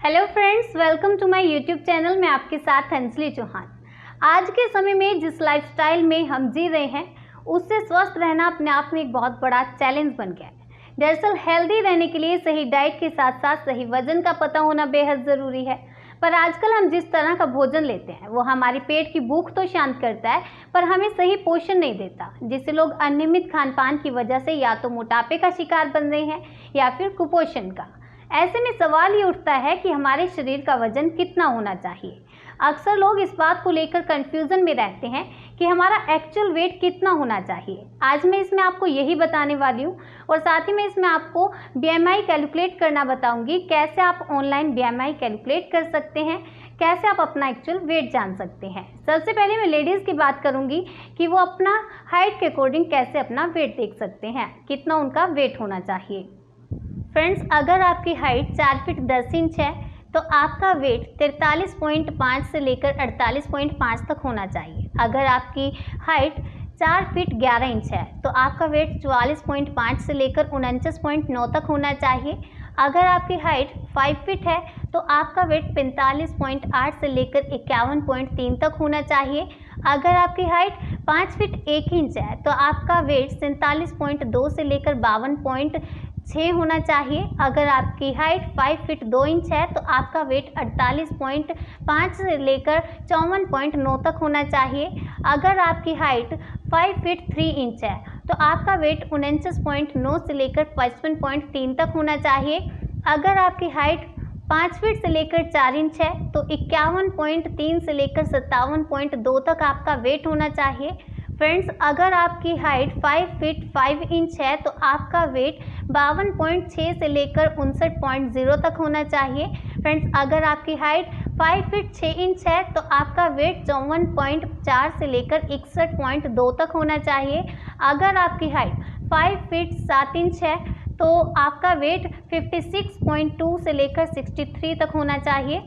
Hello friends, welcome to my YouTube channel. मैं आपके साथ अंजलि चौहान। आज के समय में जिस लाइफस्टाइल में हम जी रहे हैं उससे स्वस्थ रहना अपने आप में एक बहुत बड़ा चैलेंज बन गया है। दरअसल हेल्दी रहने के लिए सही डाइट के साथ साथ सही वजन का पता होना बेहद ज़रूरी है। पर आजकल हम जिस तरह का भोजन लेते हैं वो हमारे पेट की भूख तो शांत करता है पर हमें सही पोषण नहीं देता, जिससे लोग अनियमित खान पान की वजह से या तो मोटापे का शिकार बन रहे हैं या फिर कुपोषण का। ऐसे में सवाल ये उठता है कि हमारे शरीर का वजन कितना होना चाहिए। अक्सर लोग इस बात को लेकर कंफ्यूजन में रहते हैं कि हमारा एक्चुअल वेट कितना होना चाहिए। आज मैं इसमें आपको यही बताने वाली हूँ और साथ ही में इसमें आपको BMI कैलकुलेट करना बताऊंगी। कैसे आप ऑनलाइन BMI कैलकुलेट कर सकते हैं, कैसे आप अपना एक्चुअल वेट जान सकते हैं। सबसे पहले मैं लेडीज़ की बात करूंगी कि वो अपना हाइट के अकॉर्डिंग कैसे अपना वेट देख सकते हैं, कितना उनका वेट होना चाहिए। फ्रेंड्स, अगर आपकी हाइट 4 फीट 10 इंच है तो आपका वेट 43.5 से लेकर 48.5 तक होना चाहिए। अगर आपकी हाइट 4 फीट 11 इंच है तो आपका वेट 44.5 से लेकर 49.9 तक होना चाहिए। अगर आपकी हाइट 5 फीट है तो आपका वेट 45.8 से लेकर 51.3 तक होना चाहिए। अगर आपकी हाइट 5 फीट 1 इंच है तो आपका वेट 47.2 से लेकर 52.6 होना चाहिए। अगर आपकी हाइट 5 फीट 2 इंच है तो आपका वेट 48.5 से लेकर 54.9 तक होना चाहिए। अगर आपकी हाइट 5 फीट 3 इंच है तो आपका वेट 49.9 से लेकर 55.3 तक होना चाहिए। अगर आपकी हाइट 5 फीट से लेकर 4 इंच है तो 51.3 से लेकर 57.2 तक आपका वेट होना चाहिए। फ्रेंड्स, अगर आपकी हाइट 5 फीट 5 इंच है तो आपका वेट 52.6 से लेकर 59.0 तक होना चाहिए। फ्रेंड्स, अगर आपकी हाइट 5 फीट 6 इंच है तो आपका वेट 54.4 से लेकर 61.2 तक होना चाहिए। अगर आपकी हाइट 5 फीट 7 इंच है तो आपका वेट 56.2 से लेकर 63 तक होना चाहिए।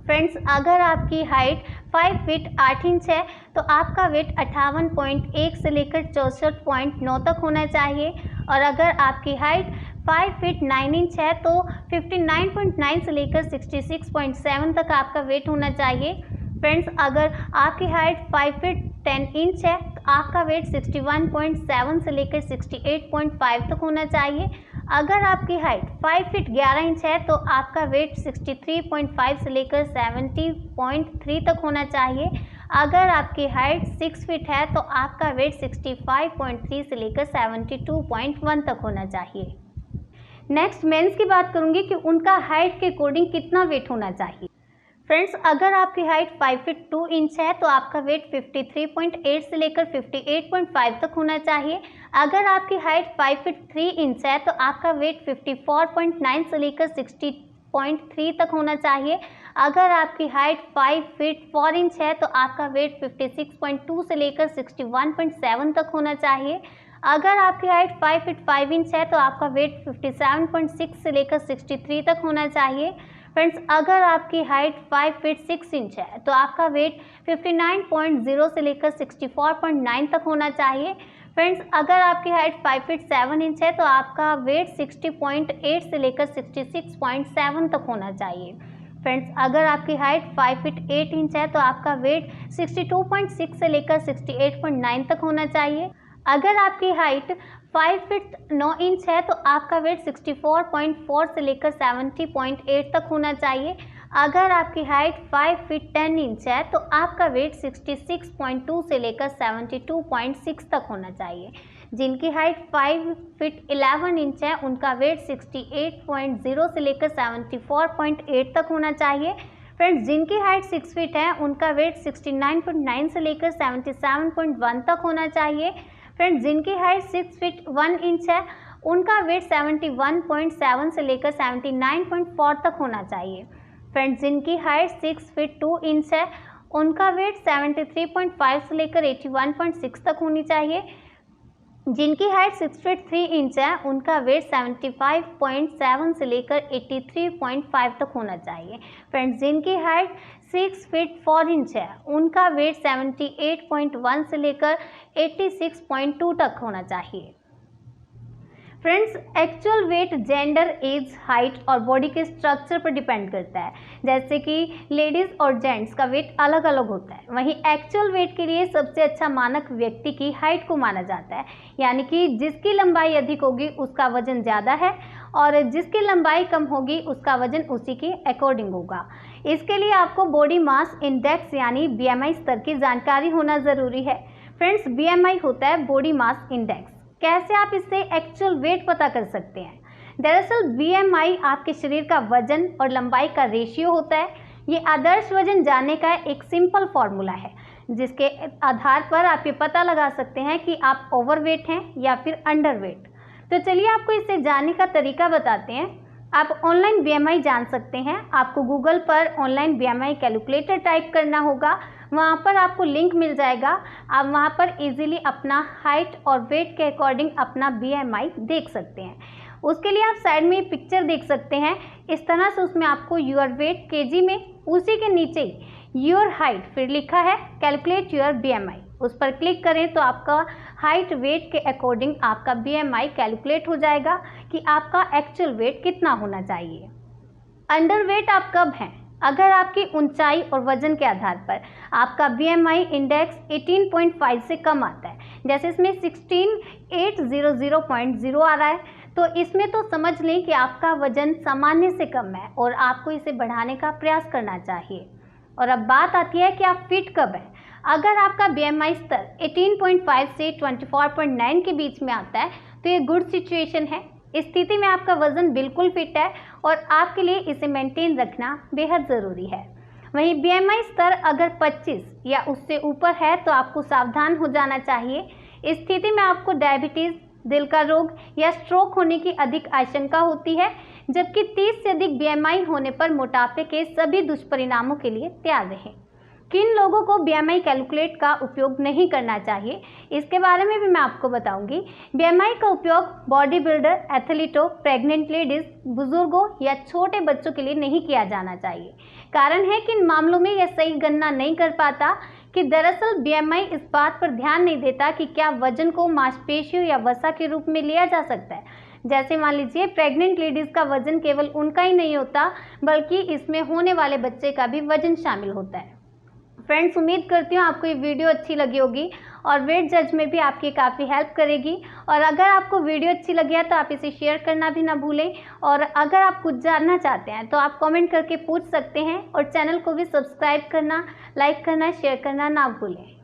फ्रेंड्स, अगर आपकी हाइट 5 फीट 8 इंच है तो आपका वेट 58.1 से लेकर 64.9 तक होना चाहिए। और अगर आपकी हाइट 5 फीट 9 इंच है तो 59.9 से लेकर 66.7 तक आपका वेट होना चाहिए। फ्रेंड्स, अगर आपकी हाइट 5 फीट 10 इंच है तो आपका वेट 61.7 से लेकर 68.5 तक होना चाहिए। अगर आपकी हाइट 5 फीट 11 इंच है तो आपका वेट 63.5 से लेकर 70.3 तक होना चाहिए। अगर आपकी हाइट 6 फीट है तो आपका वेट 65.3 से लेकर 72.1 तक होना चाहिए। नेक्स्ट मेंस की बात करूंगी कि उनका हाइट के अकॉर्डिंग कितना वेट होना चाहिए। फ्रेंड्स, अगर आपकी हाइट 5 फीट 2 इंच है तो आपका वेट 53.8 से लेकर 58.5 तक होना चाहिए। अगर आपकी हाइट 5 फीट 3 इंच है तो आपका वेट 54.9 से लेकर 60.3 तक होना चाहिए। अगर आपकी हाइट 5 फीट 4 इंच है तो आपका वेट 56.2 से लेकर 61.7 तक होना चाहिए। अगर आपकी हाइट 5 फीट 5 इंच है तो आपका वेट 57.6 से लेकर 63 तक होना चाहिए। फ्रेंड्स, अगर आपकी हाइट 5 फीट 6 इंच है तो आपका वेट 59.0 से लेकर 64.9 तक होना चाहिए। फ्रेंड्स, अगर आपकी हाइट 5 फीट 7 इंच है तो आपका वेट 60.8 से लेकर 66.7 तक होना चाहिए। फ्रेंड्स, अगर आपकी हाइट 5 फीट 8 इंच है तो आपका वेट 62.6 से लेकर 68.9 तक होना चाहिए। अगर आपकी हाइट 5 फीट 9 इंच है तो आपका वेट 64.4 से लेकर 70.8 तक होना चाहिए। अगर आपकी हाइट 5 फीट 10 इंच है तो आपका वेट 66.2 से लेकर 72.6 तक होना चाहिए। जिनकी हाइट 5 फीट 11 इंच है उनका वेट 68.0 से लेकर 74.8 तक होना चाहिए। फ्रेंड्स, जिनकी हाइट 6 फीट है उनका वेट 69.9 से लेकर 77.1 तक होना चाहिए। फ्रेंड्स, जिनकी हाइट 6 फीट 1 इंच है उनका वेट 71.7 से लेकर 79.4 तक होना चाहिए। फ्रेंड्स, जिनकी हाइट 6 फीट 2 इंच है उनका वेट 73.5 से लेकर 81.6 तक होनी चाहिए। जिनकी हाइट 6 फीट 3 इंच है उनका वेट 75.7 से लेकर 83.5 तक होना चाहिए। फ्रेंड्स, जिनकी हाइट 6 फीट 4 इंच है उनका वेट 78.1 से लेकर 86.2 तक होना चाहिए। Friends, actual weight gender, age, height और बॉडी के स्ट्रक्चर पर डिपेंड करता है। जैसे कि लेडीज़ और जेंट्स का वेट अलग अलग होता है। वहीं एक्चुअल वेट के लिए सबसे अच्छा मानक व्यक्ति की हाइट को माना जाता है, यानी कि जिसकी लंबाई अधिक होगी उसका वजन ज़्यादा है और जिसकी लंबाई कम होगी उसका वजन उसी के अकॉर्डिंग होगा। इसके लिए आपको बॉडी मास इंडेक्स यानी BMI स्तर की जानकारी होना ज़रूरी है। फ्रेंड्स, BMI होता है बॉडी मास इंडेक्स। कैसे आप इससे एक्चुअल वेट पता कर सकते हैं? दरअसल BMI आपके शरीर का वजन और लंबाई का रेशियो होता है। ये आदर्श वजन जानने का एक सिंपल फॉर्मूला है, जिसके आधार पर आप ये पता लगा सकते हैं कि आप ओवरवेट हैं या फिर अंडरवेट। तो चलिए आपको इसे जानने का तरीका बताते हैं। आप ऑनलाइन BMI जान सकते हैं। आपको गूगल पर ऑनलाइन BMI कैलकुलेटर टाइप करना होगा। वहाँ पर आपको लिंक मिल जाएगा। आप वहाँ पर इजीली अपना हाइट और वेट के अकॉर्डिंग अपना BMI देख सकते हैं। उसके लिए आप साइड में पिक्चर देख सकते हैं। इस तरह से उसमें आपको योर वेट केजी में, उसी के नीचे योर हाइट फिर लिखा है कैलकुलेट योर BMI। उस पर क्लिक करें तो आपका हाइट वेट के अकॉर्डिंग आपका BMI कैलकुलेट हो जाएगा कि आपका एक्चुअल वेट कितना होना चाहिए। अंडर वेट आप कब हैं? अगर आपकी ऊंचाई और वजन के आधार पर आपका BMI इंडेक्स 18.5 से कम आता है, जैसे इसमें 16800.0 आ रहा है, तो इसमें तो समझ लें कि आपका वजन सामान्य से कम है और आपको इसे बढ़ाने का प्रयास करना चाहिए। और अब बात आती है कि आप फिट कब हैं। अगर आपका BMI स्तर 18.5 से 24.9 के बीच में आता है तो ये गुड सिचुएशन है। इस स्थिति में आपका वजन बिल्कुल फिट है और आपके लिए इसे मेंटेन रखना बेहद ज़रूरी है। वहीं BMI स्तर अगर 25 या उससे ऊपर है तो आपको सावधान हो जाना चाहिए। इस स्थिति में आपको डायबिटीज़, दिल का रोग या स्ट्रोक होने की अधिक आशंका होती है, जबकि 30 से अधिक BMI होने पर मोटापे के सभी दुष्परिणामों के लिए तैयार रहें। किन लोगों को BMI कैलकुलेट का उपयोग नहीं करना चाहिए, इसके बारे में भी मैं आपको बताऊंगी। BMI का उपयोग बॉडी बिल्डर, एथलीटों, प्रेग्नेंट लेडीज, बुजुर्गों या छोटे बच्चों के लिए नहीं किया जाना चाहिए। कारण है कि इन मामलों में यह सही गणना नहीं कर पाता कि दरअसल BMI इस बात पर ध्यान नहीं देता कि क्या वजन को मांसपेशियों या वसा के रूप में लिया जा सकता है। जैसे मान लीजिए प्रेग्नेंट लेडीज़ का वजन केवल उनका ही नहीं होता, बल्कि इसमें होने वाले बच्चे का भी वजन शामिल होता है। फ्रेंड्स, उम्मीद करती हूँ आपको ये वीडियो अच्छी लगी होगी और वेट जज में भी आपकी काफ़ी हेल्प करेगी। और अगर आपको वीडियो अच्छी लगी है तो आप इसे शेयर करना भी ना भूलें। और अगर आप कुछ जानना चाहते हैं तो आप कमेंट करके पूछ सकते हैं और चैनल को भी सब्सक्राइब करना, लाइक करना, शेयर करना ना भूलें।